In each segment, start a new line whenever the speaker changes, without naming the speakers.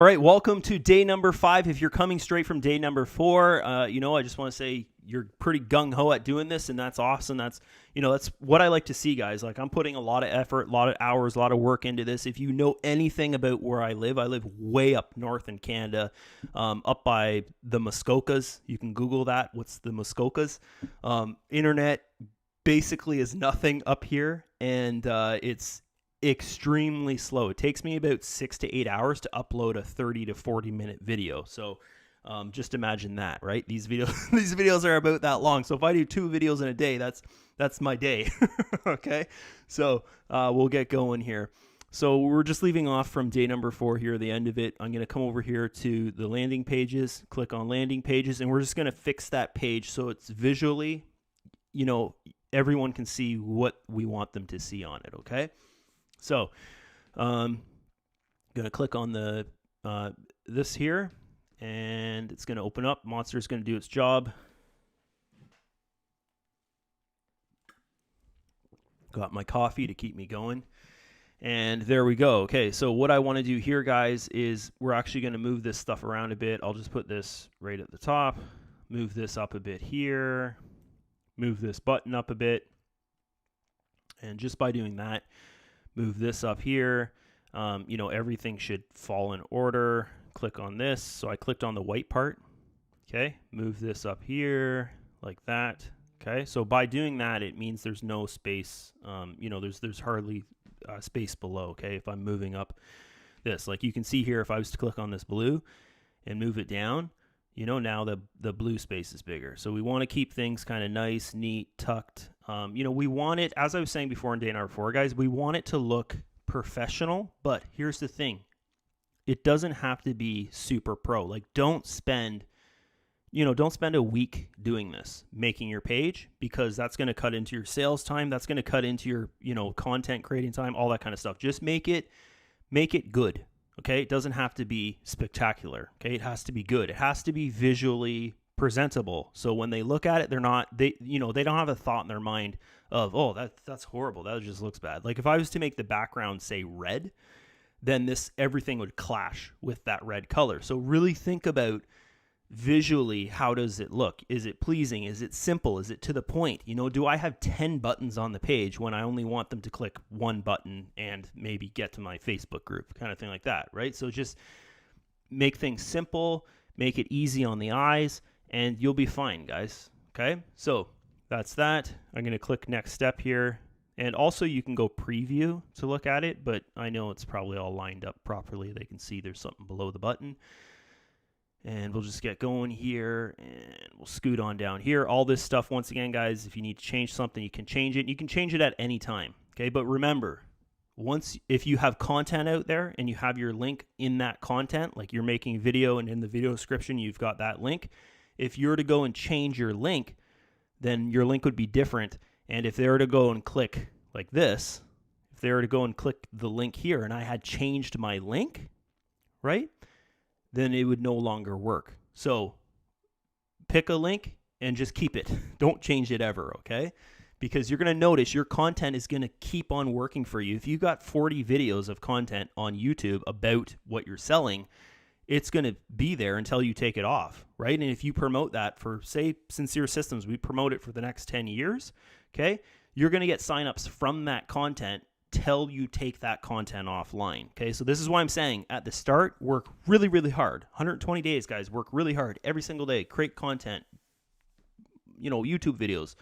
All right, welcome to day number 5. If you're coming straight from day number 4, I just want to say you're pretty gung-ho at doing this, and that's awesome. That's what I like to see, guys. Like, I'm putting a lot of effort, a lot of hours, a lot of work into this. If you know anything about where I live way up north in Canada, up by the Muskokas. You can Google that. What's the Muskokas? Internet basically is nothing up here, and it's extremely slow. It takes me about 6 to 8 hours to upload a 30 to 40 minute video. So just imagine that, right? These videos are about that long. So if I do 2 videos in a day, that's my day. Okay, so we'll get going here. So we're just leaving off from day number 4 here, the end of it. I'm going to come over here to the landing pages, click on landing pages, and we're just going to fix that page so it's visually, everyone can see what we want them to see on it. Okay. So, I'm going to click on the this here, and it's going to open up. Monster is going to do its job. Got my coffee to keep me going. And there we go. Okay, so what I want to do here, guys, is we're actually going to move this stuff around a bit. I'll just put this right at the top, move this up a bit here, move this button up a bit. And just by doing that, move this up here. Everything should fall in order. Click on this. So I clicked on the white part. Okay. Move this up here like that. Okay. So by doing that, it means there's no space. There's hardly space below. Okay. If I'm moving up this, like you can see here, if I was to click on this blue and move it down, now the blue space is bigger. So we want to keep things kind of nice, neat, tucked. We want it, as I was saying before in day number 4, guys, we want it to look professional, but here's the thing. It doesn't have to be super pro. Like, don't spend a week doing this, making your page, because that's going to cut into your sales time. That's going to cut into your, content creating time, all that kind of stuff. Just make it good. Okay. It doesn't have to be spectacular. Okay. It has to be good. It has to be visually presentable. So when they look at it, they don't have a thought in their mind of, oh, that's horrible. That just looks bad. Like if I was to make the background say red, then everything would clash with that red color. So really think about visually, how does it look? Is it pleasing? Is it simple? Is it to the point? Do I have 10 buttons on the page when I only want them to click one button and maybe get to my Facebook group, kind of thing like that, right? So just make things simple, make it easy on the eyes, and you'll be fine, guys. Okay, so that's that. I'm going to click next step here. And also you can go preview to look at it, but I know it's probably all lined up properly. They can see there's something below the button. And we'll just get going here, and we'll scoot on down here. All this stuff, once again, guys, if you need to change something, you can change it. You can change it at any time, okay? But remember, if you have content out there and you have your link in that content, like you're making a video and in the video description you've got that link, if you were to go and change your link, then your link would be different. And if they were to go and click like this, if they were to go and click the link here and I had changed my link, right, then it would no longer work. So pick a link and just keep it. Don't change it ever, okay? Because you're going to notice your content is going to keep on working for you. If you've got 40 videos of content on YouTube about what you're selling, it's going to be there until you take it off, right? And if you promote that for, say, Sincere Systems, we promote it for the next 10 years, okay? You're going to get signups from that content till you take that content offline, okay? So this is why I'm saying at the start, work really, really hard. 120 days, guys, work really hard every single day. Create content, YouTube videos,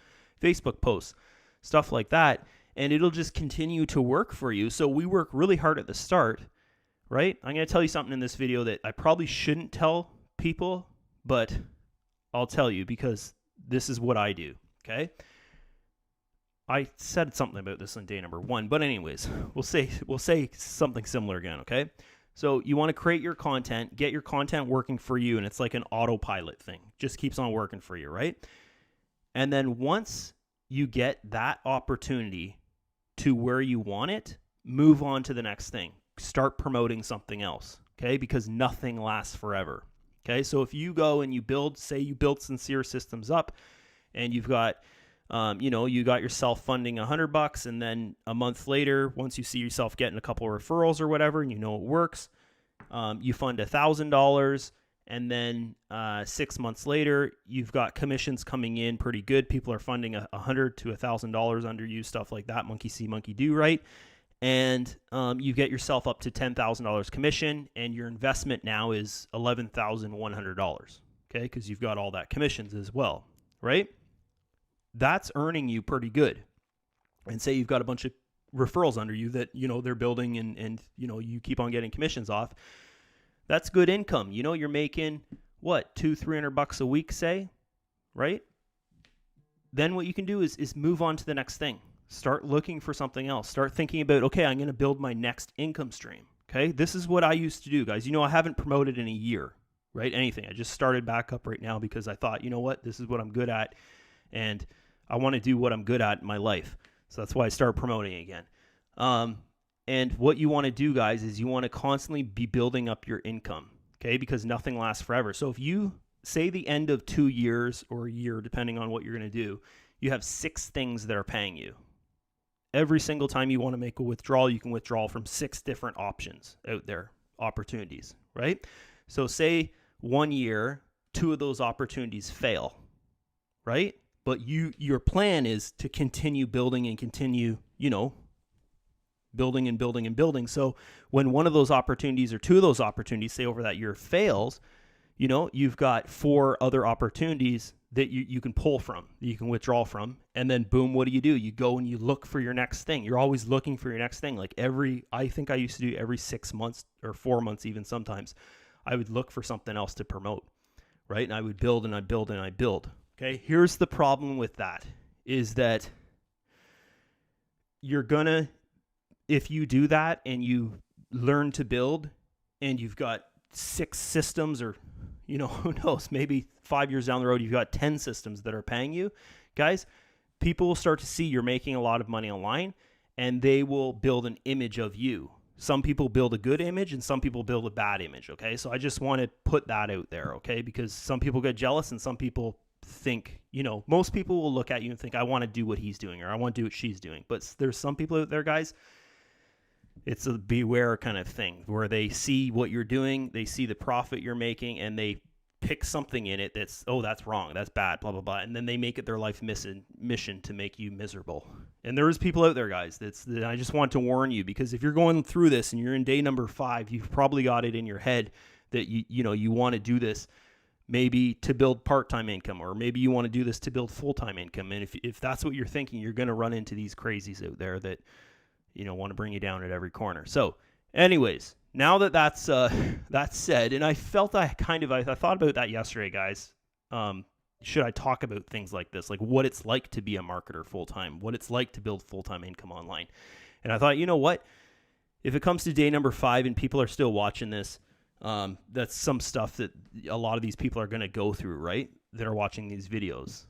Facebook posts, stuff like that, and it'll just continue to work for you. So we work really hard at the start, right? I'm going to tell you something in this video that I probably shouldn't tell people, but I'll tell you because this is what I do, okay? I said something about this on day number 1, but anyways, we'll say something similar again, okay? So you want to create your content, get your content working for you, and it's like an autopilot thing. Just keeps on working for you, right? And then once you get that opportunity to where you want it, move on to the next thing. Start promoting something else, okay? Because nothing lasts forever, okay? So if you go and you build Sincere Systems up, and you've got you got yourself funding $100, and then a month later, once you see yourself getting a couple of referrals or whatever, and it works, You fund $1,000, and then 6 months later, you've got commissions coming in pretty good. People are funding $100 to $1,000 under you, stuff like that. Monkey see, monkey do, right? And you get yourself up to $10,000 commission, and your investment now is $11,100. Okay, because you've got all that commissions as well, right? That's earning you pretty good. And say you've got a bunch of referrals under you that, they're building and you keep on getting commissions off. That's good income. You're making what, $200-$300 a week, say, right? Then what you can do is move on to the next thing. Start looking for something else. Start thinking about, okay, I'm going to build my next income stream. Okay, this is what I used to do, guys. I haven't promoted in a year, right? Anything. I just started back up right now because I thought, you know what, this is what I'm good at, and I want to do what I'm good at in my life. So that's why I started promoting again. And what you want to do, guys, is you want to constantly be building up your income, okay? Because nothing lasts forever. So if you say the end of 2 years or a year, depending on what you're going to do, you have 6 things that are paying you. Every single time you want to make a withdrawal, you can withdraw from 6 different options out there, opportunities, right? So say 1 year, 2 of those opportunities fail, right? But your plan is to continue building and continue, building and building and building. So when one of those opportunities or 2 of those opportunities, say over that year, fails, you've got 4 other opportunities that you can pull from, that you can withdraw from. And then boom, what do? You go and you look for your next thing. You're always looking for your next thing. Like I think I used to do every 6 months or 4 months, even sometimes, I would look for something else to promote, right? And I would build and I build and I build. Okay, here's the problem with that, is that you're gonna, if you do that and you learn to build and you've got 6 systems, or, who knows, maybe 5 years down the road, you've got 10 systems that are paying you, guys, people will start to see you're making a lot of money online, and they will build an image of you. Some people build a good image and some people build a bad image, okay? So I just want to put that out there, okay? Because some people get jealous and some people think, most people will look at you and think, I want to do what he's doing, or I want to do what she's doing. But there's some people out there, guys, it's a beware kind of thing, where they see what you're doing, they see the profit you're making, and they pick something in it that's, oh, that's wrong, that's bad, blah, blah, blah. And then they make it their life mission to make you miserable. And there's people out there, guys, that I just want to warn you, because if you're going through this and you're in day number 5, you've probably got it in your head that you want to do this maybe to build part-time income, or maybe you want to do this to build full-time income. And if that's what you're thinking, you're going to run into these crazies out there that, want to bring you down at every corner. So anyways, now that's said, and I felt I thought about that yesterday, guys. Should I talk about things like this, like what it's like to be a marketer full-time, what it's like to build full-time income online? And I thought, you know what? If it comes to day number 5 and people are still watching this, that's some stuff that a lot of these people are going to go through, right? That are watching these videos.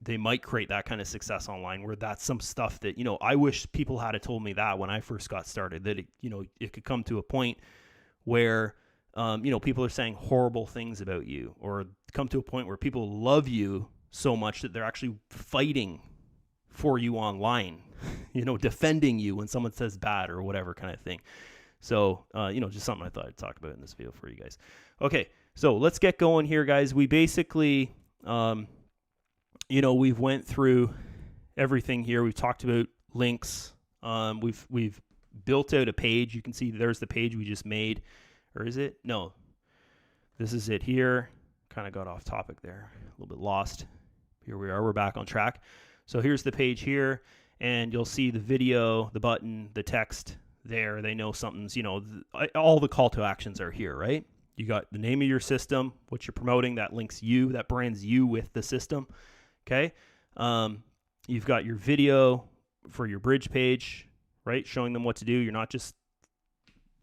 They might create that kind of success online, where that's some stuff that, I wish people had told me that when I first got started, that, it could come to a point where, people are saying horrible things about you, or come to a point where people love you so much that they're actually fighting for you online, defending you when someone says bad or whatever kind of thing. So, just something I thought I'd talk about in this video for you guys. Okay, so let's get going here, guys. We basically, we've went through everything here. We've talked about links. We've built out a page. You can see there's the page we just made. Or is it? No. This is it here. Kind of got off topic there. A little bit lost. Here we are. We're back on track. So here's the page here. And you'll see the video, the button, the text there. They know something's, all the call to actions are here, right? You got the name of your system, what you're promoting, that links you, that brands you with the system. Okay. You've got your video for your bridge page, right? Showing them what to do. You're not just,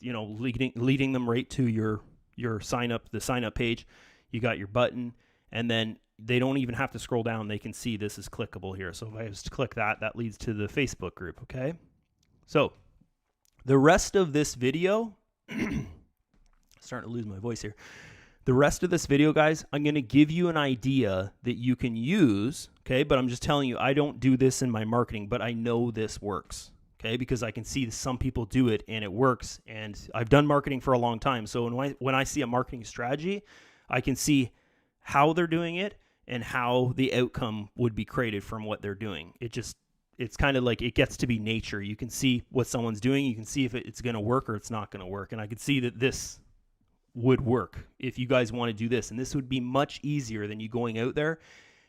leading them right to your sign up, the sign up page. You got your button, and then they don't even have to scroll down. They can see this is clickable here. So if I just click that, that leads to the Facebook group. Okay. So the rest of this video, starting to lose my voice here. The rest of this video, guys, I'm going to give you an idea that you can use, okay? But I'm just telling you, I don't do this in my marketing, but I know this works, Okay, because I can see some people do it and it works, and I've done marketing for a long time. So when I see a marketing strategy, I can see how they're doing it and how the outcome would be created from what they're doing. It's kind of like it gets to be nature. You can see what someone's doing. You can see if it's going to work or it's not going to work. And I could see that this would work if you guys want to do this. And this would be much easier than you going out there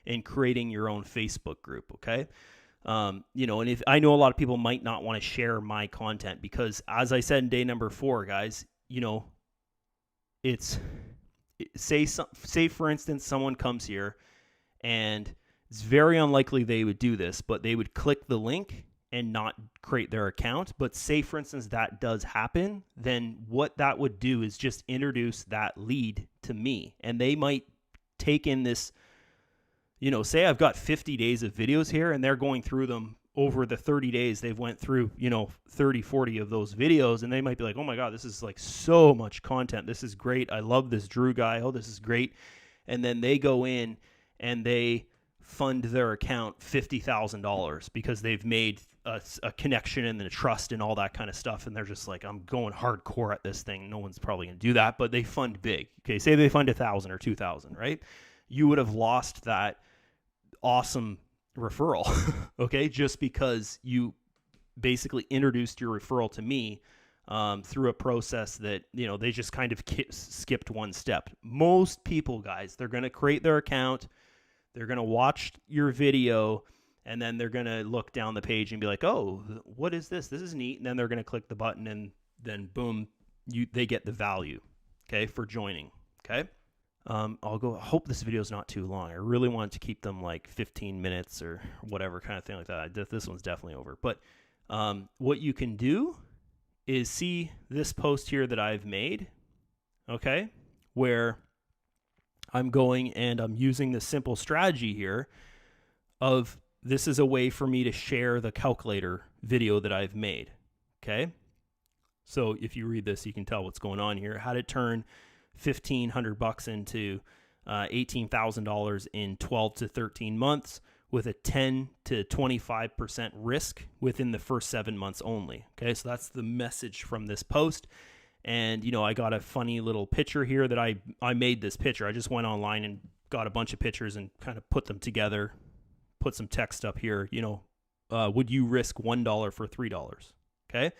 and creating your own Facebook group. Okay. And if I know a lot of people might not want to share my content because, as I said in day number 4, guys, say for instance, someone comes here and it's very unlikely they would do this, but they would click the link and not create their account. But say, for instance, that does happen, then what that would do is just introduce that lead to me. And they might take in this, say I've got 50 days of videos here and they're going through them over the 30 days. They've went through, 30, 40 of those videos, and they might be like, oh my God, this is like so much content. This is great. I love this Drew guy. Oh, this is great. And then they go in and they fund their account $50,000 because they've made a connection and a trust and all that kind of stuff. And they're just like, I'm going hardcore at this thing. No one's probably going to do that, but they fund big. Okay. Say they fund 1,000 or 2,000, right? You would have lost that awesome referral. Okay. Just because you basically introduced your referral to me through a process that, they just kind of skipped one step. Most people, guys, they're going to create their account. They're going to watch your video, and then they're going to look down the page and be like, oh, what is this? This is neat. And then they're going to click the button, and then boom, they get the value, okay, for joining, okay? I hope this video is not too long. I really want to keep them like 15 minutes or whatever kind of thing like that. This one's definitely over. But what you can do is see this post here that I've made, okay, where I'm going and I'm using the simple strategy here of this is a way for me to share the calculator video that I've made. Okay. So if you read this, you can tell what's going on here. How to turn $1,500 into $18,000 in 12 to 13 months with a 10 to 25% risk within the first 7 months only. Okay. So that's the message from this post. And, I got a funny little picture here that I made this picture. I just went online and got a bunch of pictures and kind of put them together, put some text up here, would you risk $1 for $3? Okay.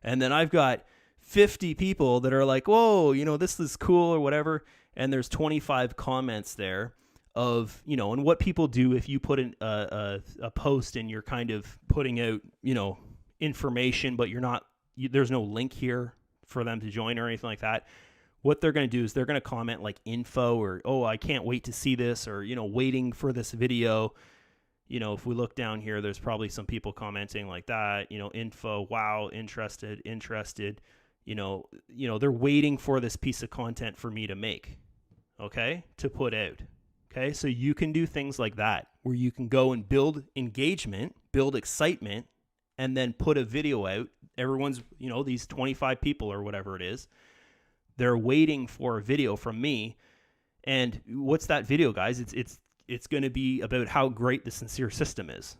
And then I've got 50 people that are like, whoa, this is cool or whatever. And there's 25 comments there of, and what people do if you put in a post and you're kind of putting out, information, but there's no link here for them to join or anything like that. What they're going to do is they're going to comment like info or, oh, I can't wait to see this, or, waiting for this video. If we look down here, there's probably some people commenting like that, info, wow, interested, they're waiting for this piece of content for me to make, okay, to put out. Okay. So you can do things like that where you can go and build engagement, build excitement, and then put a video out. Everyone's, these 25 people or whatever it is, they're waiting for a video from me. And what's that video, guys? It's going to be about how great the Sincere system is,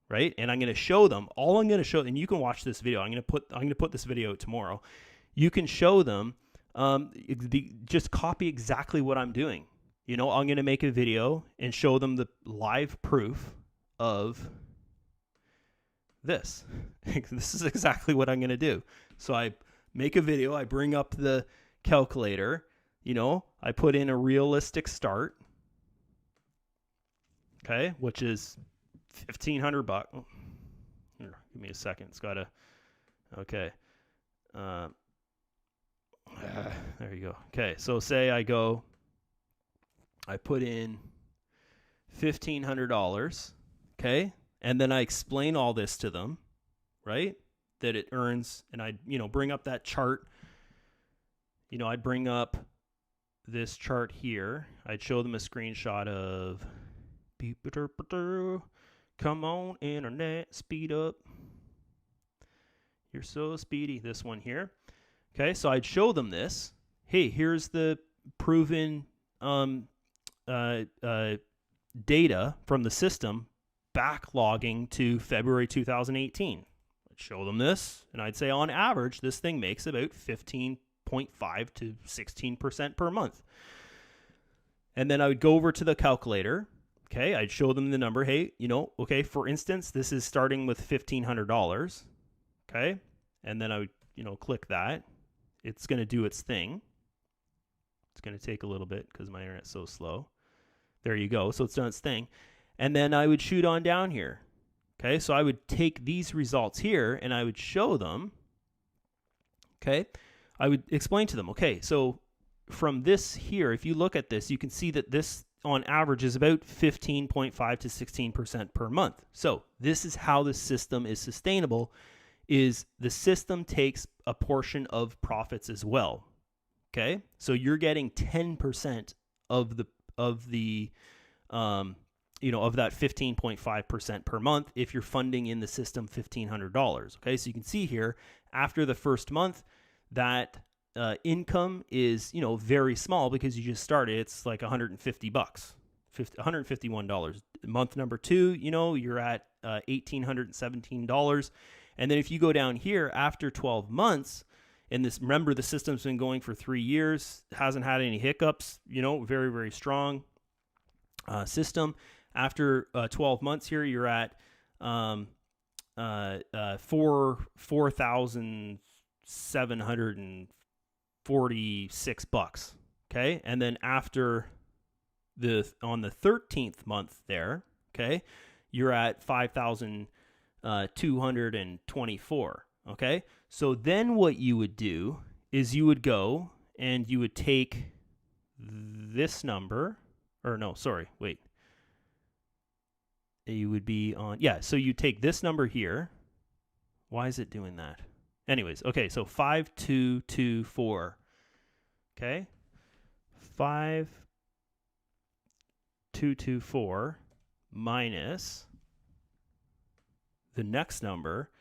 right? And I'm going to show them. All I'm going to show, and you can watch this video. I'm going to put this video out tomorrow. You can show them. Just copy exactly what I'm doing. I'm going to make a video and show them the live proof of this. This is exactly what I'm going to do. So I make a video, I bring up the calculator, I put in a realistic start, okay, which is $1,500. Here, give me a second. It's got to, okay. There you go. Okay, so say I put in $1,500, okay, and then I explain all this to them, right? That it earns, and I, bring up that chart. I'd bring up this chart here. I'd show them a screenshot of, come on, internet, speed up. You're so speedy. This one here. Okay, so I'd show them this. Hey, here's the proven data from the system backlogging to February 2018. I'd I'd show them this, and I'd say on average, this thing makes about 15.5 to 16% per month. And then I would go over to the calculator. Okay, I'd show them the number. Hey, okay, for instance, this is starting with $1,500. Okay, and then I would, click that. It's going to do its thing. It's going to take a little bit because my internet's so slow. There you go. So it's done its thing. And then I would shoot on down here. Okay, so I would take these results here and I would show them. Okay, I would explain to them, okay, so from this here, if you look at this, you can see that this on average is about 15.5 to 16% per month. So this is how the system is sustainable, is the system takes a portion of profits as well. Okay, so you're getting 10% of that 15.5% per month if you're funding in the system $1,500. Okay, so you can see here after the first month that income is very small because you just started. It's like $150, $151. Month number 2, you're at $1,817, and then if you go down here after 12 months. And this, remember, the system's been going for 3 years, hasn't had any hiccups, very, very strong system. After 12 months here, you're at $4,746. Okay, and then after on the 13th month there, okay, you're at 5,224. Okay, so then what you would do is you would go and you would take this number, or no, sorry, wait. You would be on, so you take this number here. Why is it doing that? Anyways, okay, so 5,224. Okay, 5,224 minus the next number,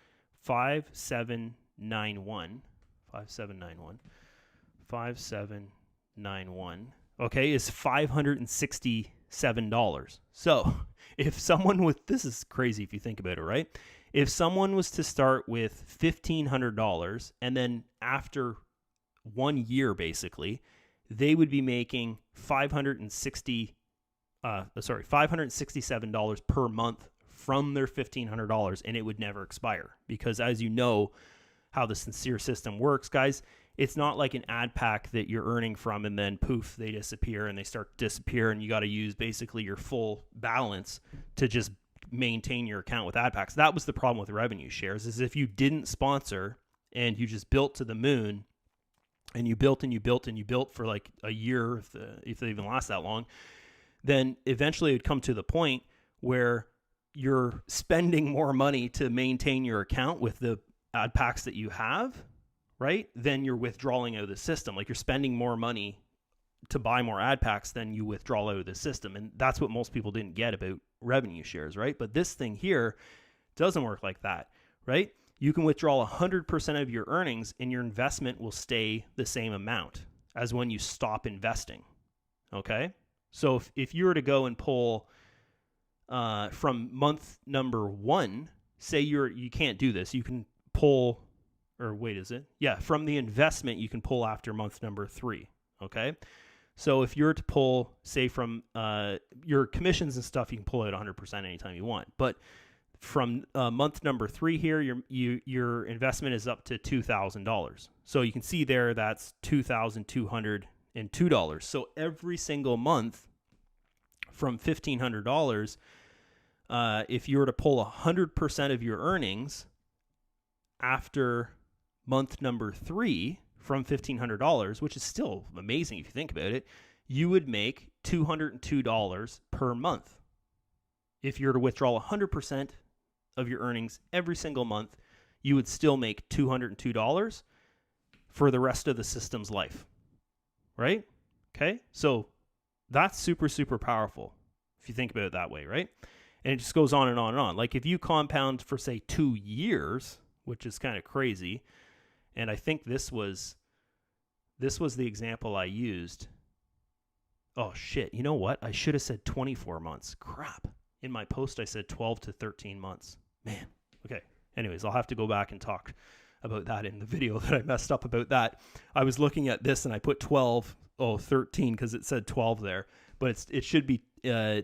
5791, okay, is $567. So if someone with, this is crazy if you think about it, right? If someone was to start with $1,500 and then after 1 year, basically, they would be making $567 per month from their $1,500, and it would never expire, because as you know how the Sincere system works, guys, it's not like an ad pack that you're earning from and then poof, they disappear and they start to disappear, and you got to use basically your full balance to just maintain your account with ad packs. That was the problem with revenue shares, is if you didn't sponsor and you just built to the moon and you built and you built and you built for like a year, if they even last that long, then eventually it would come to the point where you're spending more money to maintain your account with the ad packs that you have, right? Then you're withdrawing out of the system. Like, you're spending more money to buy more ad packs than you withdraw out of the system. And that's what most people didn't get about revenue shares, right? But this thing here doesn't work like that, right? You can withdraw 100% of your earnings and your investment will stay the same amount as when you stop investing. Okay? So if you were to go and pull from month number 1, say you can't do this. You can pull, or wait, is it? Yeah, from the investment, you can pull after month number 3. Okay. So if you're to pull, say, from your commissions and stuff, you can pull out 100% anytime you want. But from month number 3 here, your investment is up to $2,000. So you can see there that's $2,202. So every single month from $1,500, if you were to pull 100% of your earnings after month number 3 from $1,500, which is still amazing if you think about it, you would make $202 per month. If you were to withdraw 100% of your earnings every single month, you would still make $202 for the rest of the system's life, right? Okay, so that's super, super powerful if you think about it that way, right? And it just goes on and on and on. Like, if you compound for, say, 2 years, which is kind of crazy, and I think this was the example I used. Oh, shit. You know what? I should have said 24 months. Crap. In my post, I said 12 to 13 months. Man. Okay. anyways, I'll have to go back and talk about that in the video that I messed up about that. I was looking at this and I put 13 because it said 12 there, but it should be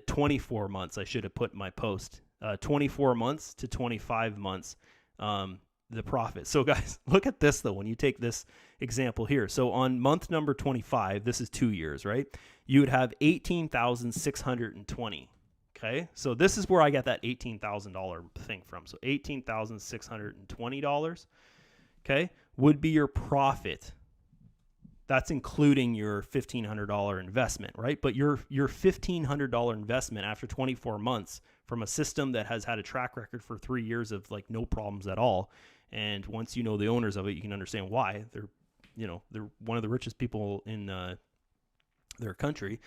24 months. I should have put in my post 24 months to 25 months the profit. So guys, look at this though. When you take this example here, so on month number 25, this is 2 years, right? You would have 18,620. Okay, so this is where I got that $18,000 thing from. So $18,620, okay, would be your profit. That's including your $1,500 investment, right? But your $1,500 investment after 24 months from a system that has had a track record for 3 years of like no problems at all. And once you know the owners of it, you can understand why they're one of the richest people in their country.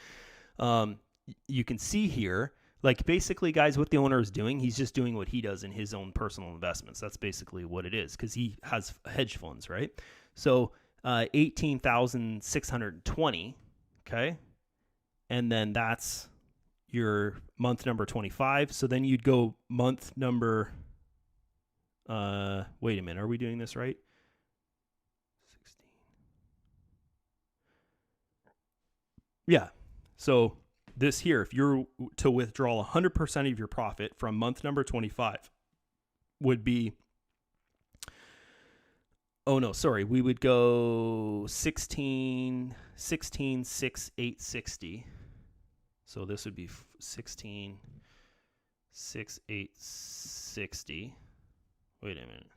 You can see here, like basically, guys, what the owner is doing, he's just doing what he does in his own personal investments. That's basically what it is, because he has hedge funds, right? So 18,620, okay? And then that's your month number 25. So then you'd go month number, wait a minute, are we doing this right? 16. Yeah. So this here, if you're to withdraw 100% of your profit from month number 25 would be, oh no, sorry, we would go 16,680. So this would be 16,680. Wait a minute.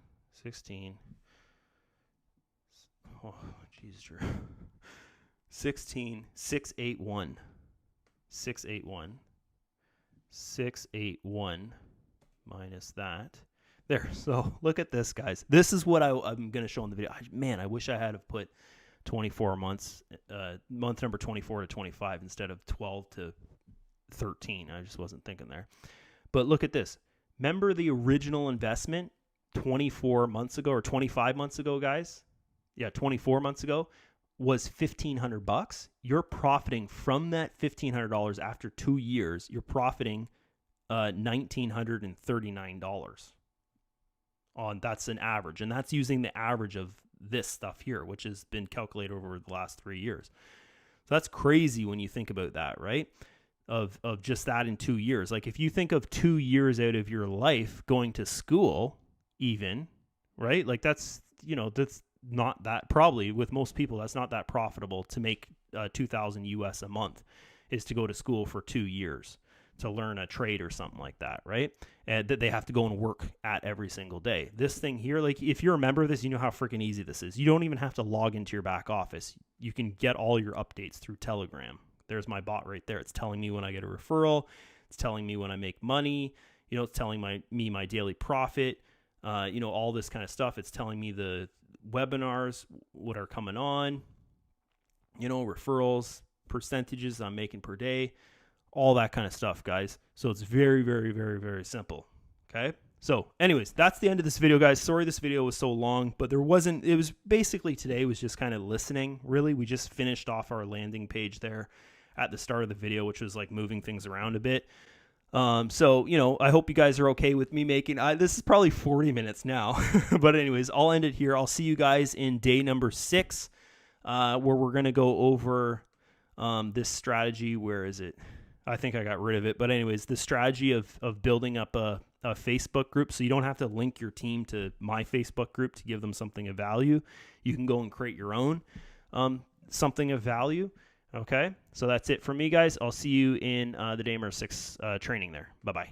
16. Oh, jeez, Drew. 16,681. 681 minus that. There. So look at this, guys. This is what I'm going to show in the video. Man, I wish I had have put 24 months, month number 24 to 25 instead of 12 to 13. I just wasn't thinking there. But look at this. Remember the original investment 24 months ago or 25 months ago, guys? Yeah, 24 months ago was $1,500. You're profiting from that $1,500 after 2 years. You're profiting $1,939 on, that's an average, and that's using the average of this stuff here, which has been calculated over the last 3 years. So that's crazy when you think about that, right? Of just that in 2 years. Like if you think of 2 years out of your life going to school, even, right? Like that's not that, probably with most people, that's not that profitable to make $2,000 US a month, is to go to school for 2 years to learn a trade or something like that, right? And that they have to go and work at every single day. This thing here, like if you're a member of this, you know how freaking easy this is. You don't even have to log into your back office. You can get all your updates through Telegram. There's my bot right there. It's telling me when I get a referral. It's telling me when I make money. It's telling me my daily profit. All this kind of stuff. It's telling me the webinars, what are coming on, referrals, percentages I'm making per day, all that kind of stuff, guys. So it's very, very, very, very simple. Okay. So anyways, that's the end of this video, guys. Sorry this video was so long, but it was basically today was just kind of listening. Really, we just finished off our landing page there at the start of the video, which was like moving things around a bit. So, I hope you guys are okay with me making, this is probably 40 minutes now, but anyways, I'll end it here. I'll see you guys in day number 6, where we're going to go over, this strategy. Where is it? I think I got rid of it, but anyways, the strategy of building up a Facebook group. So you don't have to link your team to my Facebook group to give them something of value. You can go and create your own, something of value. Okay, so that's it for me, guys. I'll see you in the day number 6 training there. Bye-bye.